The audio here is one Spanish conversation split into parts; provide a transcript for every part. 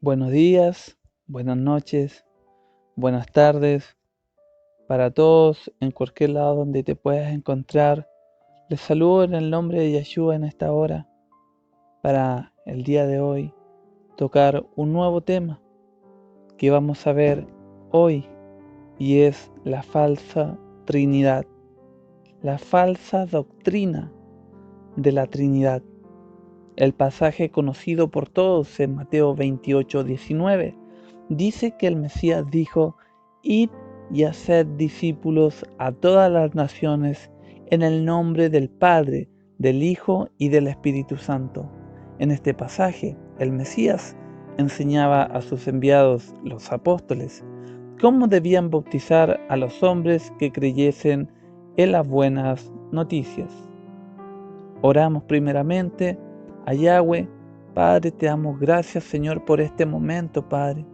Buenos días, buenas noches, buenas tardes para todos en cualquier lado donde te puedas encontrar. Les saludo en el nombre de Yeshua en esta hora para el día de hoy tocar un nuevo tema que vamos a ver hoy y es la falsa Trinidad, la falsa doctrina de la Trinidad. El pasaje conocido por todos en Mateo 28:19 dice que el Mesías dijo: «Id y haced discípulos a todas las naciones en el nombre del Padre, del Hijo y del Espíritu Santo». En este pasaje, el Mesías enseñaba a sus enviados, los apóstoles, cómo debían bautizar a los hombres que creyesen en las buenas noticias. Oramos primeramente a Yahweh. Padre, te damos gracias, Señor, por este momento, Padre,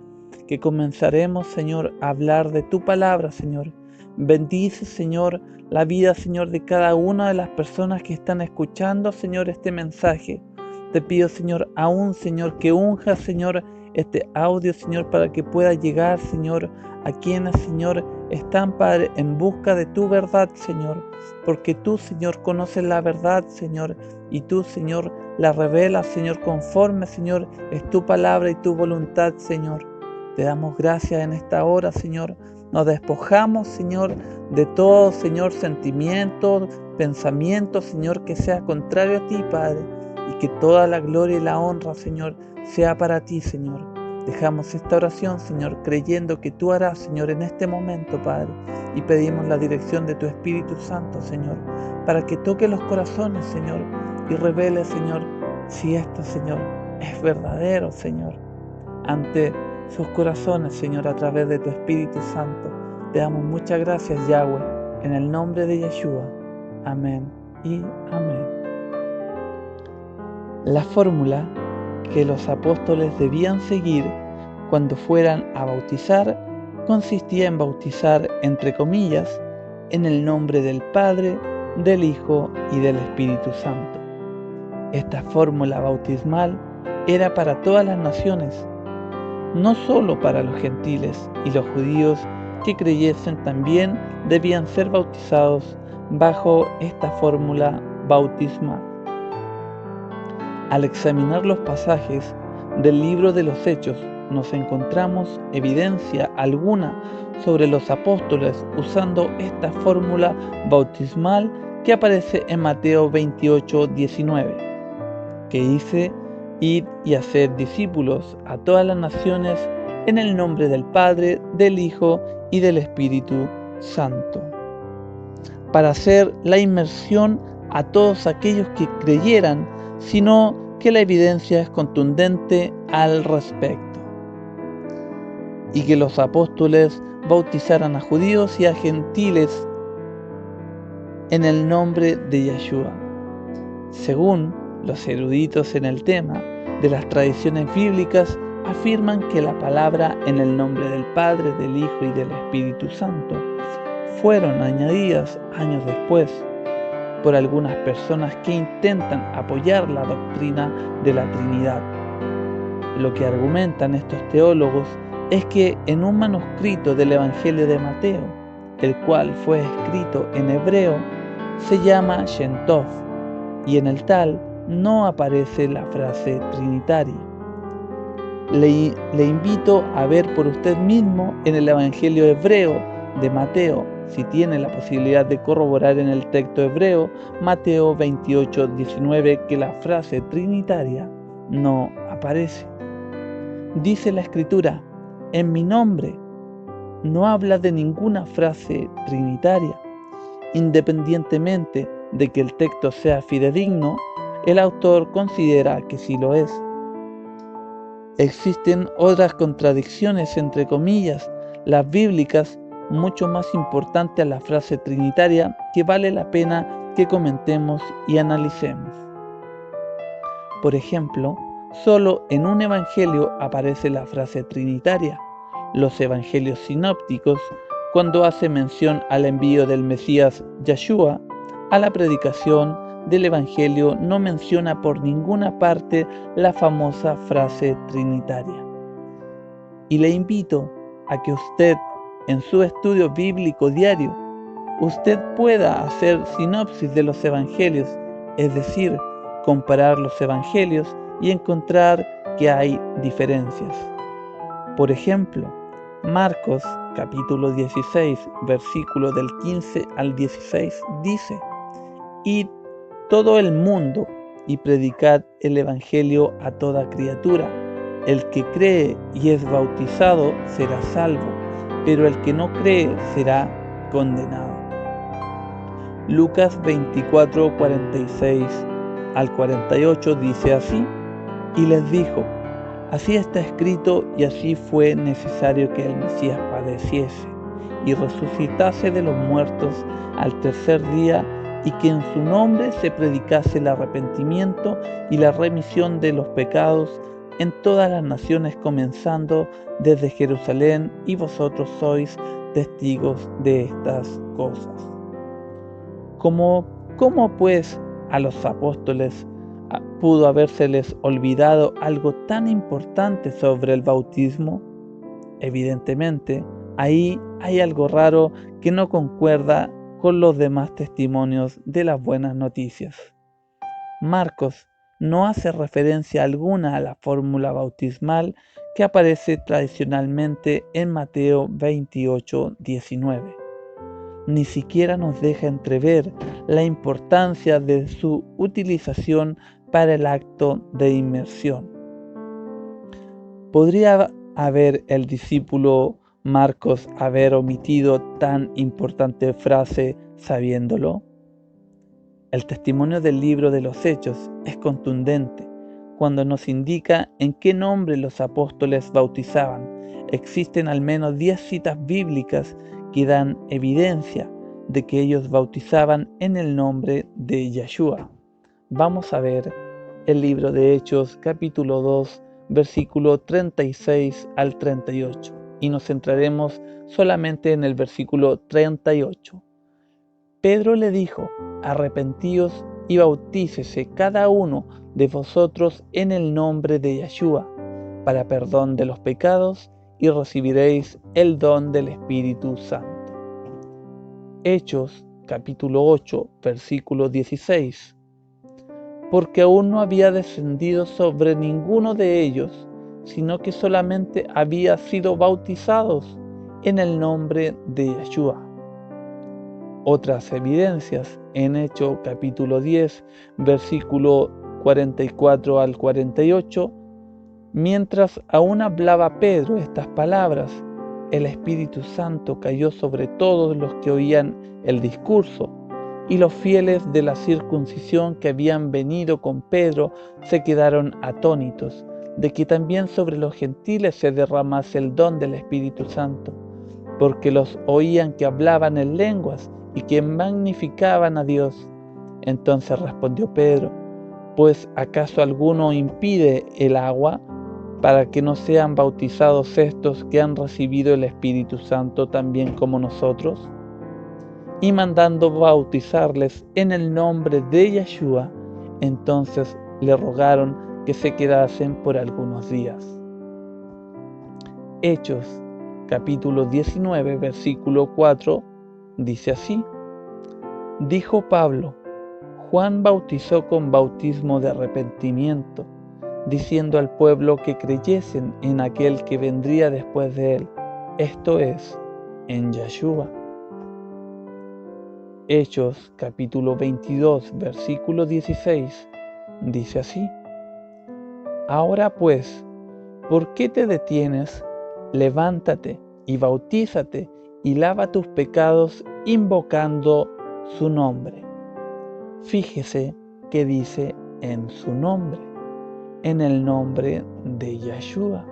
que comenzaremos, Señor, a hablar de tu palabra, Señor. Bendice, Señor, la vida, Señor, de cada una de las personas que están escuchando, Señor, este mensaje. Te pido, Señor, aún, Señor, que unja, Señor, este audio, Señor, para que pueda llegar, Señor, a quienes, Señor, están, Padre, en busca de tu verdad, Señor. Porque tú, Señor, conoces la verdad, Señor, y tú, Señor, la revelas, Señor, conforme, Señor, es tu palabra y tu voluntad, Señor. Te damos gracias en esta hora, Señor. Nos despojamos, Señor, de todo, Señor, sentimiento, pensamiento, Señor, que sea contrario a ti, Padre, y que toda la gloria y la honra, Señor, sea para ti, Señor. Dejamos esta oración, Señor, creyendo que tú harás, Señor, en este momento, Padre, y pedimos la dirección de tu Espíritu Santo, Señor, para que toque los corazones, Señor, y revele, Señor, si esto, Señor, es verdadero, Señor, ante sus corazones, Señor, a través de tu Espíritu Santo. Te damos muchas gracias, Yahweh, en el nombre de Yeshua. Amén y amén. La fórmula que los apóstoles debían seguir cuando fueran a bautizar consistía en bautizar, entre comillas, en el nombre del Padre, del Hijo y del Espíritu Santo. Esta fórmula bautismal era para todas las naciones, no solo para los gentiles, y los judíos que creyesen también debían ser bautizados bajo esta fórmula bautismal. Al examinar los pasajes del libro de los Hechos, nos encontramos evidencia alguna sobre los apóstoles usando esta fórmula bautismal que aparece en Mateo 28:19, que dice: «Id y haced discípulos a todas las naciones en el nombre del Padre, del Hijo y del Espíritu Santo», para hacer la inmersión a todos aquellos que creyeran, sino que la evidencia es contundente al respecto, y que los apóstoles bautizaran a judíos y a gentiles en el nombre de Yeshua. Según los eruditos en el tema de las tradiciones bíblicas, afirman que la palabra en el nombre del Padre, del Hijo y del Espíritu Santo fueron añadidas años después por algunas personas que intentan apoyar la doctrina de la Trinidad. Lo que argumentan estos teólogos es que en un manuscrito del Evangelio de Mateo, el cual fue escrito en hebreo, se llama Shem Tov, y en el tal no aparece la frase trinitaria. Le invito a ver por usted mismo en el Evangelio hebreo de Mateo, si tiene la posibilidad de corroborar en el texto hebreo, Mateo 28:19, que la frase trinitaria no aparece. Dice la Escritura: «En mi nombre», no habla de ninguna frase trinitaria. Independientemente de que el texto sea fidedigno, el autor considera que sí lo es. Existen otras contradicciones, entre comillas, las bíblicas, mucho más importante a la frase trinitaria, que vale la pena que comentemos y analicemos. Por ejemplo, solo en un evangelio aparece la frase trinitaria, los evangelios sinópticos, cuando hace mención al envío del Mesías Yeshua. A la predicación del evangelio no menciona por ninguna parte la famosa frase trinitaria. y le invito a que usted, en su estudio bíblico diario, usted pueda hacer sinopsis de los evangelios, es decir, comparar los evangelios y encontrar que hay diferencias. Por ejemplo, Marcos capítulo 16, versículo del 15 al 16 dice: Id todo el mundo y predicad el evangelio a toda criatura. El que cree y es bautizado será salvo, pero el que no cree será condenado. Lucas 24, 46 al 48 dice así: Y les dijo: Así está escrito, y así fue necesario que el Mesías padeciese y resucitase de los muertos al tercer día, y que en su nombre se predicase el arrepentimiento y la remisión de los pecados en todas las naciones, comenzando desde Jerusalén, y vosotros sois testigos de estas cosas. ¿Cómo pues a los apóstoles pudo habérseles olvidado algo tan importante sobre el bautismo? Evidentemente, ahí hay algo raro que no concuerda con los demás testimonios de las buenas noticias. Marcos no hace referencia alguna a la fórmula bautismal que aparece tradicionalmente en Mateo 28, 19. Ni siquiera nos deja entrever la importancia de su utilización para el acto de inmersión. ¿Podría haber el discípulo Marcos haber omitido tan importante frase sabiéndolo? El testimonio del libro de los Hechos es contundente cuando nos indica en qué nombre los apóstoles bautizaban. Existen al menos 10 citas bíblicas que dan evidencia de que ellos bautizaban en el nombre de Yeshua. Vamos a ver el libro de Hechos, capítulo 2, versículo 36 al 38, y nos centraremos solamente en el versículo 38. Pedro le dijo: Arrepentíos y bautícese cada uno de vosotros en el nombre de Yeshua, para perdón de los pecados, y recibiréis el don del Espíritu Santo. Hechos, capítulo 8, versículo 16. Porque aún no había descendido sobre ninguno de ellos, sino que solamente había sido bautizados en el nombre de Yeshua. Otras evidencias en Hechos capítulo 10, versículo 44 al 48, mientras aún hablaba Pedro estas palabras, el Espíritu Santo cayó sobre todos los que oían el discurso, y los fieles de la circuncisión que habían venido con Pedro se quedaron atónitos de que también sobre los gentiles se derramase el don del Espíritu Santo, porque los oían que hablaban en lenguas y que magnificaban a Dios. Entonces respondió Pedro: ¿Pues acaso alguno impide el agua para que no sean bautizados estos que han recibido el Espíritu Santo también como nosotros? Y mandando bautizarles en el nombre de Yeshua, entonces le rogaron que se quedasen por algunos días. Hechos, capítulo 19, versículo 4, dice así: Dijo Pablo: Juan bautizó con bautismo de arrepentimiento, diciendo al pueblo que creyesen en aquel que vendría después de él, esto es, en Yeshua. Hechos capítulo 22, versículo 16, dice así: Ahora pues, ¿por qué te detienes? Levántate y bautízate y lava tus pecados invocando su nombre. Fíjese que dice en su nombre, en el nombre de Yeshua.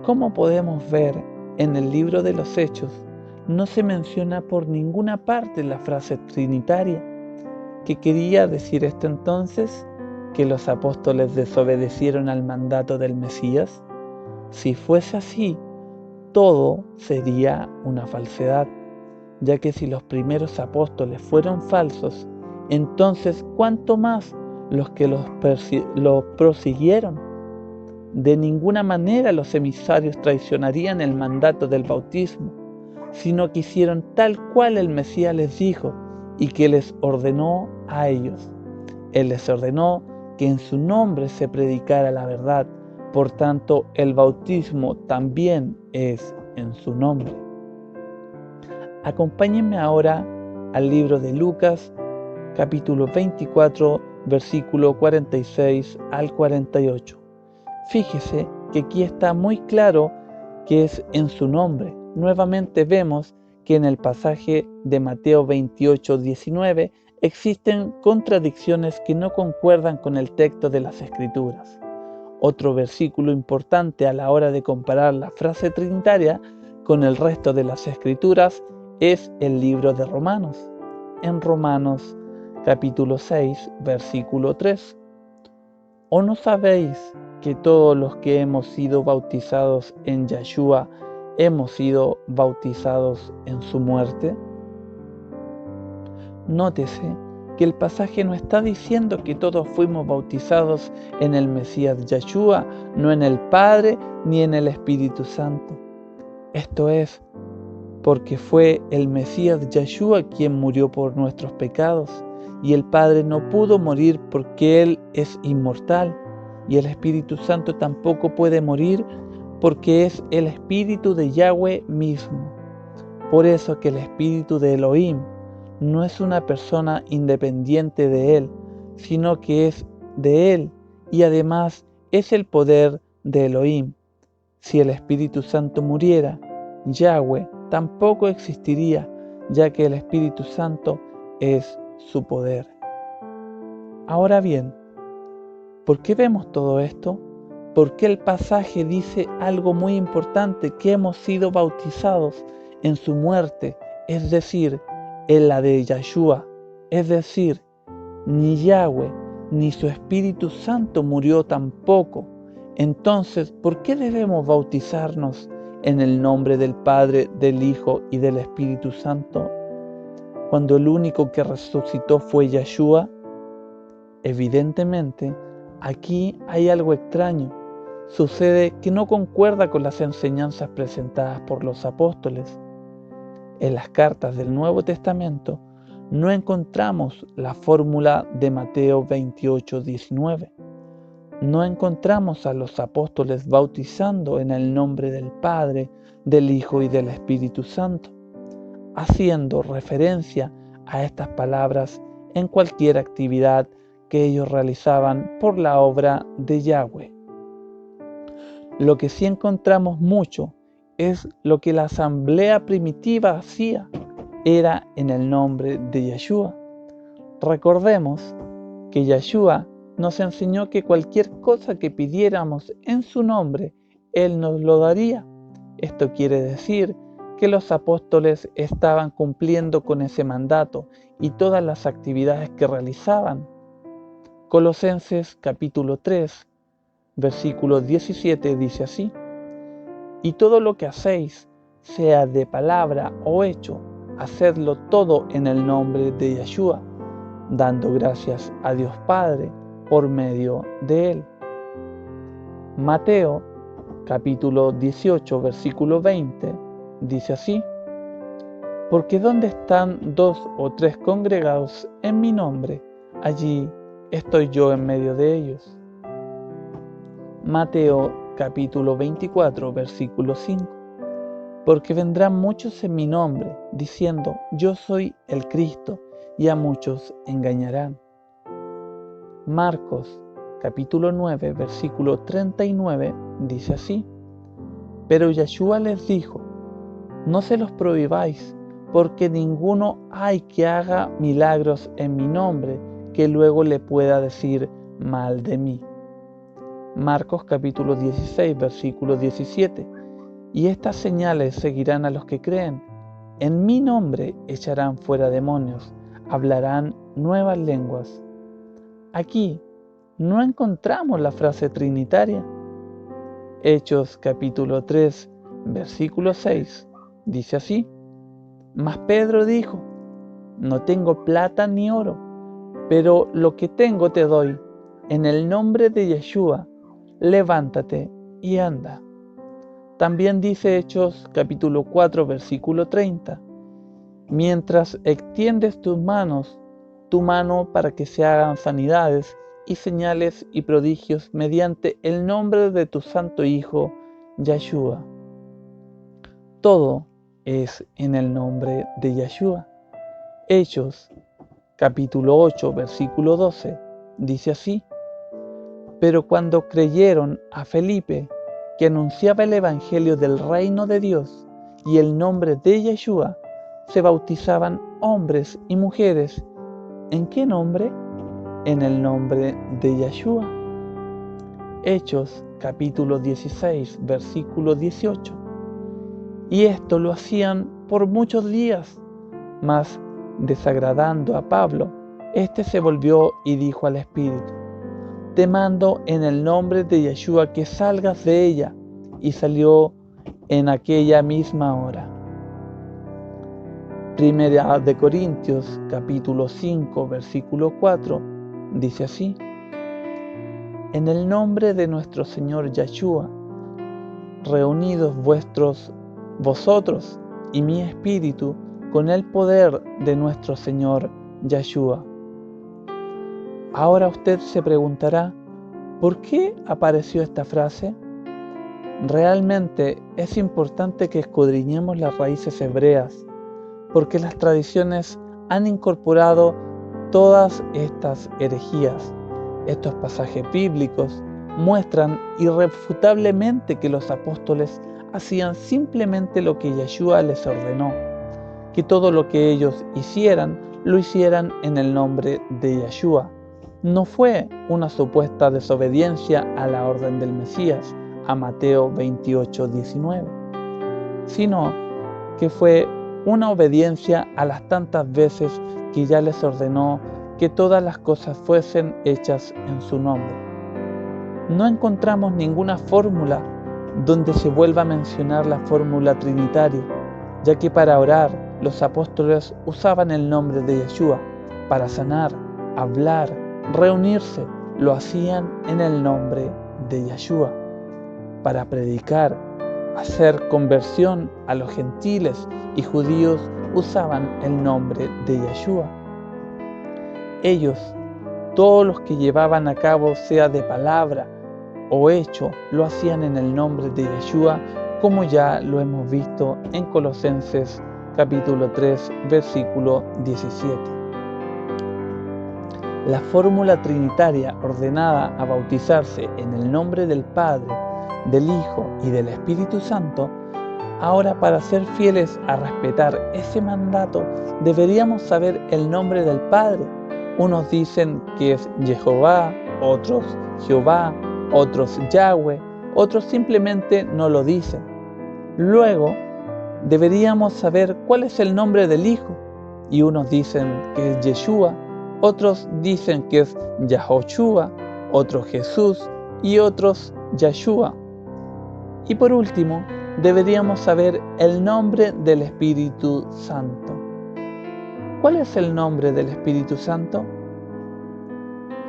Como podemos ver en el libro de los Hechos, no se menciona por ninguna parte la frase trinitaria. ¿Qué quería decir esto entonces? ¿Que los apóstoles desobedecieron al mandato del Mesías? Si fuese así, todo sería una falsedad, ya que si los primeros apóstoles fueron falsos, entonces ¿cuánto más los que los prosiguieron? De ninguna manera los emisarios traicionarían el mandato del bautismo, sino que hicieron tal cual el Mesías les dijo y que les ordenó a ellos. Él les ordenó que en su nombre se predicara la verdad, por tanto el bautismo también es en su nombre. Acompáñenme ahora al libro de Lucas, capítulo 24, versículo 46 al 48. Fíjese que aquí está muy claro que es en su nombre. Nuevamente vemos que en el pasaje de Mateo 28, 19 existen contradicciones que no concuerdan con el texto de las Escrituras. Otro versículo importante a la hora de comparar la frase trinitaria con el resto de las Escrituras es el libro de Romanos. En Romanos capítulo 6, versículo 3. ¿O no sabéis que todos los que hemos sido bautizados en Yeshua hemos sido bautizados en su muerte? Nótese que el pasaje no está diciendo que todos fuimos bautizados en el Mesías Yeshua, no en el Padre ni en el Espíritu Santo. Esto es, porque fue el Mesías Yeshua quien murió por nuestros pecados, y el Padre no pudo morir porque Él es inmortal, y el Espíritu Santo tampoco puede morir porque es el Espíritu de Yahweh mismo. Por eso que el Espíritu de Elohim no es una persona independiente de Él, sino que es de Él, y además es el poder de Elohim. Si el Espíritu Santo muriera, Yahweh tampoco existiría, ya que el Espíritu Santo es su poder. Ahora bien, ¿por qué vemos todo esto? Porque el pasaje dice algo muy importante, que hemos sido bautizados en su muerte, es decir, en la de Yeshua. Es decir, ni Yahweh ni su Espíritu Santo murió tampoco. Entonces, ¿por qué debemos bautizarnos en el nombre del Padre, del Hijo y del Espíritu Santo, cuando el único que resucitó fue Yeshua? Evidentemente, aquí hay algo extraño. Sucede que no concuerda con las enseñanzas presentadas por los apóstoles. En las cartas del Nuevo Testamento no encontramos la fórmula de Mateo 28, 19. No encontramos a los apóstoles bautizando en el nombre del Padre, del Hijo y del Espíritu Santo, haciendo referencia a estas palabras en cualquier actividad que ellos realizaban por la obra de Yahweh. Lo que sí encontramos mucho es lo que la asamblea primitiva hacía, era en el nombre de Yeshua. Recordemos que Yeshua nos enseñó que cualquier cosa que pidiéramos en su nombre, Él nos lo daría. Esto quiere decir que los apóstoles estaban cumpliendo con ese mandato y todas las actividades que realizaban. Colosenses capítulo 3, versículo 17 dice así: y todo lo que hacéis, sea de palabra o hecho, hacedlo todo en el nombre de Yeshua, dando gracias a Dios Padre por medio de Él. Mateo capítulo 18, versículo 20 dice así: porque donde están 2 o 3 congregados en mi nombre, allí estoy yo en medio de ellos. Mateo capítulo 24, versículo 5. Porque vendrán muchos en mi nombre, diciendo, yo soy el Cristo, y a muchos engañarán. Marcos capítulo 9, versículo 39, dice así: pero Yeshua les dijo, no se los prohibáis, porque ninguno hay que haga milagros en mi nombre, que luego le pueda decir mal de mí. Marcos capítulo 16, versículo 17. Y estas señales seguirán a los que creen. En mi nombre echarán fuera demonios, hablarán nuevas lenguas. Aquí no encontramos la frase trinitaria. Hechos capítulo 3, versículo 6, dice así: mas Pedro dijo, no tengo plata ni oro, pero lo que tengo te doy. En el nombre de Yeshua, levántate y anda. También dice Hechos capítulo 4, versículo 30, mientras extiendes tu mano para que se hagan sanidades y señales y prodigios mediante el nombre de tu santo Hijo, Yeshua. Todo es en el nombre de Yeshua. Hechos capítulo 8, versículo 12, dice así: pero cuando creyeron a Felipe, que anunciaba el evangelio del reino de Dios y el nombre de Yeshua, se bautizaban hombres y mujeres. ¿En qué nombre? En el nombre de Yeshua. Hechos capítulo 16, versículo 18. Y esto lo hacían por muchos días, mas desagradando a Pablo, éste se volvió y dijo al Espíritu: te mando en el nombre de Yeshua que salgas de ella. Y salió en aquella misma hora. Primera de Corintios capítulo 5, versículo 4, dice así: en el nombre de nuestro Señor Yeshua, reunidos vosotros y mi espíritu con el poder de nuestro Señor Yeshua. Ahora usted se preguntará, ¿por qué apareció esta frase? Realmente es importante que escudriñemos las raíces hebreas, porque las tradiciones han incorporado todas estas herejías. Estos pasajes bíblicos muestran irrefutablemente que los apóstoles hacían simplemente lo que Yeshua les ordenó, que todo lo que ellos hicieran, lo hicieran en el nombre de Yeshua. No fue una supuesta desobediencia a la orden del Mesías, a Mateo 28, 19, sino que fue una obediencia a las tantas veces que ya les ordenó que todas las cosas fuesen hechas en su nombre. No encontramos ninguna fórmula donde se vuelva a mencionar la fórmula trinitaria, ya que para orar los apóstoles usaban el nombre de Yeshua, para sanar, hablar, reunirse, lo hacían en el nombre de Yeshua. Para predicar, hacer conversión a los gentiles y judíos, usaban el nombre de Yeshua. Ellos, todos los que llevaban a cabo, sea de palabra o hecho, lo hacían en el nombre de Yeshua, como ya lo hemos visto en Colosenses capítulo 3, versículo 17. La fórmula trinitaria ordenada a bautizarse en el nombre del Padre, del Hijo y del Espíritu Santo, ahora, para ser fieles a respetar ese mandato, deberíamos saber el nombre del Padre. Unos dicen que es Jehová, otros Jehová, otros Yahweh, otros simplemente no lo dicen. Luego, deberíamos saber cuál es el nombre del Hijo, y unos dicen que es Yeshua, otros dicen que es Yahoshua, otros Jesús y otros Yeshua. Y por último, deberíamos saber el nombre del Espíritu Santo. ¿Cuál es el nombre del Espíritu Santo?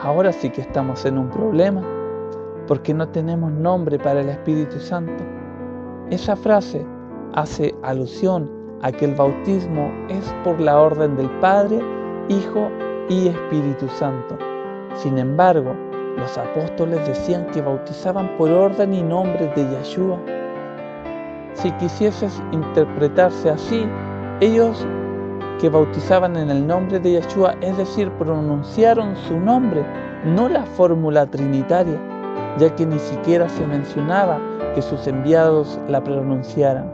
Ahora sí que estamos en un problema, porque no tenemos nombre para el Espíritu Santo. Esa frase hace alusión a que el bautismo es por la orden del Padre, Hijo y Espíritu Santo. Sin embargo, los apóstoles decían que bautizaban por orden y nombre de Yeshua. Si quisieses interpretarse así, ellos que bautizaban en el nombre de Yeshua, es decir, pronunciaron su nombre, no la fórmula trinitaria, ya que ni siquiera se mencionaba que sus enviados la pronunciaran.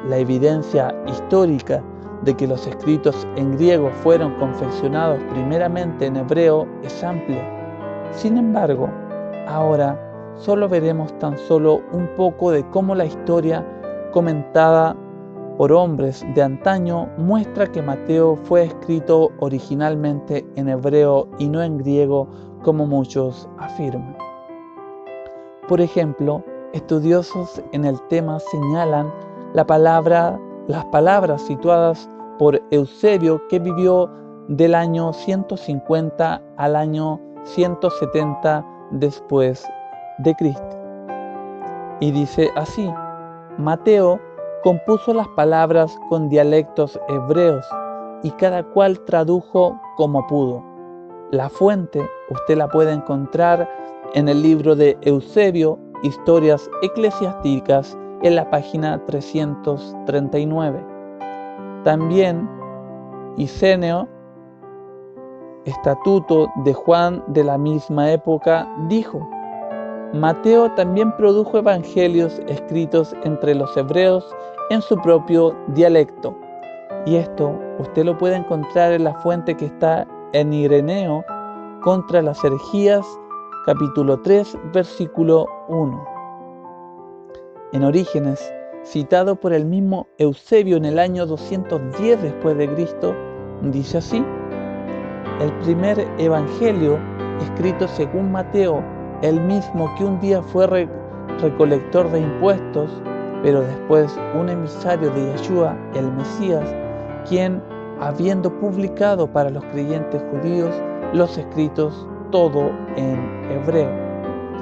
La evidencia histórica de que los escritos en griego fueron confeccionados primeramente en hebreo es amplia. Sin embargo, ahora solo veremos tan solo un poco de cómo la historia comentada por hombres de antaño muestra que Mateo fue escrito originalmente en hebreo y no en griego, como muchos afirman. Por ejemplo, estudiosos en el tema señalan las palabras situadas por Eusebio, que vivió del año 150 al año 170 después de Cristo. Y dice así: Mateo compuso las palabras con dialectos hebreos y cada cual tradujo como pudo. La fuente usted la puede encontrar en el libro de Eusebio, Historias Eclesiásticas, en la página 339. También Ireneo, Estatuto de Juan de la misma época, dijo: Mateo también produjo evangelios escritos entre los hebreos en su propio dialecto. Y esto usted lo puede encontrar en la fuente que está en Ireneo contra las herejías, capítulo 3, versículo 1. En Orígenes, citado por el mismo Eusebio en el año 210 después de Cristo, dice así: el primer evangelio escrito según Mateo, el mismo que un día fue recolector de impuestos, pero después un emisario de Yeshua, el Mesías, quien, habiendo publicado para los creyentes judíos los escritos todo en hebreo.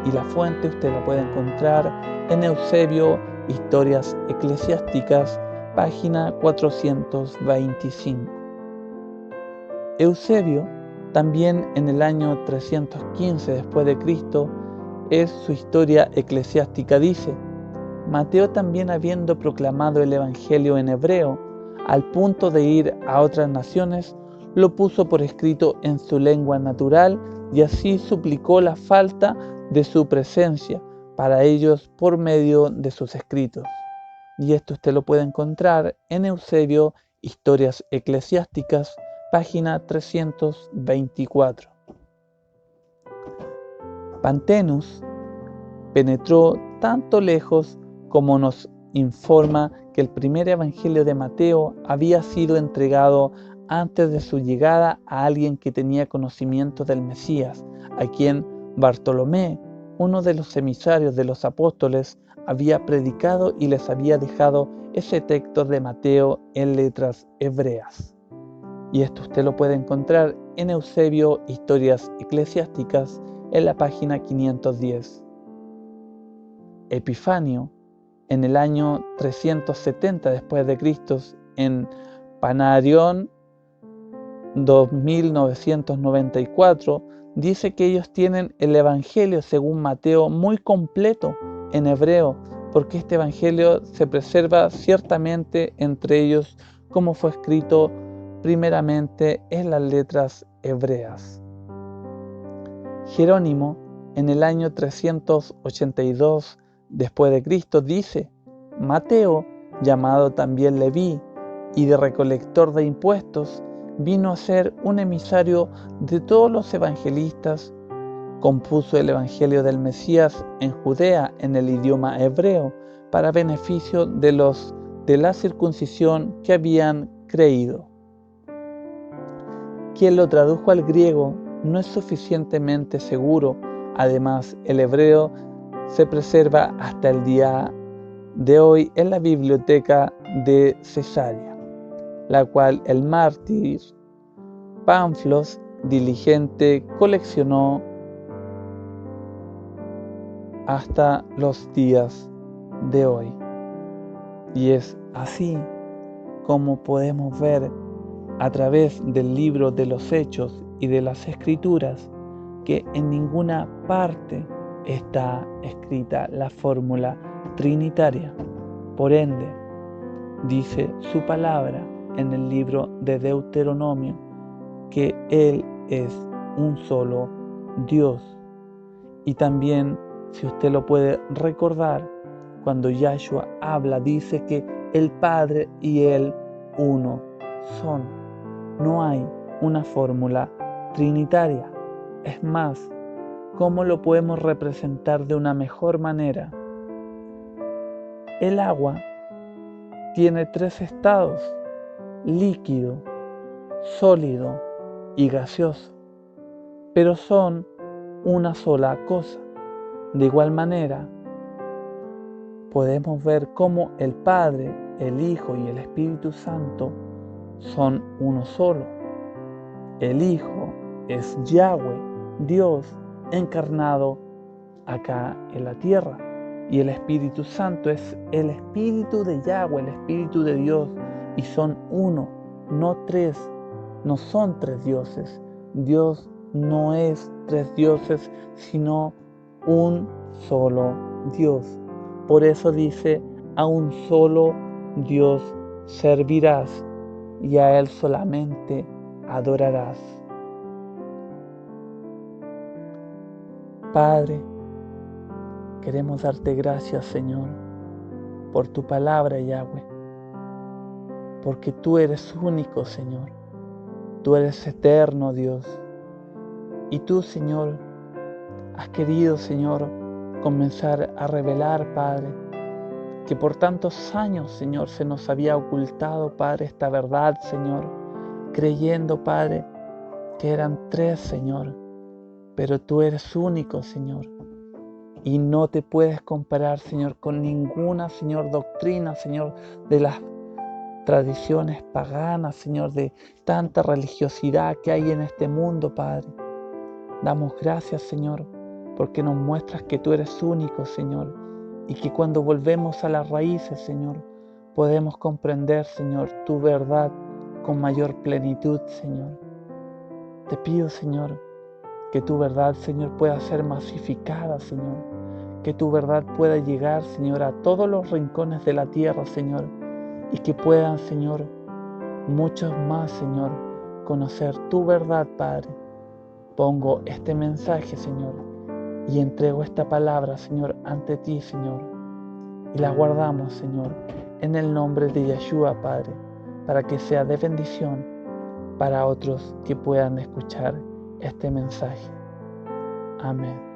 Y la fuente usted la puede encontrar en Eusebio, Historias Eclesiásticas, página 425. Eusebio, también en el año 315 después de Cristo, es su Historia Eclesiástica, dice: Mateo también, habiendo proclamado el Evangelio en hebreo, al punto de ir a otras naciones, lo puso por escrito en su lengua natural y así suplicó la falta de su presencia para ellos por medio de sus escritos. Y esto usted lo puede encontrar en Eusebio, Historias Eclesiásticas, página 324. Pantenus penetró tanto lejos como nos informa que el primer evangelio de Mateo había sido entregado antes de su llegada a alguien que tenía conocimiento del Mesías, a quien Bartolomé, uno de los emisarios de los apóstoles, había predicado y les había dejado ese texto de Mateo en letras hebreas. Y esto usted lo puede encontrar en Eusebio, Historias Eclesiásticas, en la página 510. Epifanio, en el año 370 después de Cristo, en Panarión 2994, dice que ellos tienen el Evangelio según Mateo muy completo en hebreo, porque este Evangelio se preserva ciertamente entre ellos como fue escrito primeramente en las letras hebreas. Jerónimo, en el año 382 después de Cristo, dice: Mateo, llamado también Leví, y de recolector de impuestos, vino a ser un emisario de todos los evangelistas, compuso el Evangelio del Mesías en Judea en el idioma hebreo, para beneficio de los de la circuncisión que habían creído. Quien lo tradujo al griego no es suficientemente seguro. Además, el hebreo se preserva hasta el día de hoy en la biblioteca de Cesarea, la cual el mártir Pánflos diligente coleccionó hasta los días de hoy. Y es así como podemos ver a través del libro de los Hechos y de las Escrituras que en ninguna parte está escrita la fórmula trinitaria. Por ende, dice su palabra en el libro de Deuteronomio que Él es un solo Dios. Y también, si usted lo puede recordar, cuando Yahshua habla, dice que el Padre y Él uno son. No hay una fórmula trinitaria. Es más, ¿cómo lo podemos representar de una mejor manera? El agua tiene tres estados: líquido, sólido y gaseoso, pero son una sola cosa. De igual manera, podemos ver cómo el Padre, el Hijo y el Espíritu Santo son uno solo. El Hijo es Yahweh, Dios encarnado acá en la tierra. Y el Espíritu Santo es el Espíritu de Yahweh, el Espíritu de Dios, y son uno, no tres, no son tres dioses. Dios no es tres dioses, sino un solo Dios. Por eso dice, a un solo Dios servirás y a Él solamente adorarás. Padre, queremos darte gracias, Señor, por tu palabra, Yahweh, porque tú eres único, Señor. Tú eres eterno, Dios. Y tú, Señor, has querido, Señor, comenzar a revelar, Padre, que por tantos años, Señor, se nos había ocultado, Padre, esta verdad, Señor, creyendo, Padre, que eran tres, Señor, pero tú eres único, Señor, y no te puedes comparar, Señor, con ninguna, Señor, doctrina, Señor, de las tradiciones paganas, Señor, de tanta religiosidad que hay en este mundo, Padre. Damos gracias, Señor, porque nos muestras que tú eres único, Señor, y que cuando volvemos a las raíces, Señor, podemos comprender, Señor, tu verdad con mayor plenitud, Señor. Te pido, Señor, que tu verdad, Señor, pueda ser masificada, Señor, que tu verdad pueda llegar, Señor, a todos los rincones de la tierra, Señor, y que puedan, Señor, muchos más, Señor, conocer tu verdad, Padre. Pongo este mensaje, Señor, y entrego esta palabra, Señor, ante ti, Señor, y la guardamos, Señor, en el nombre de Yeshua, Padre, para que sea de bendición para otros que puedan escuchar este mensaje. Amén.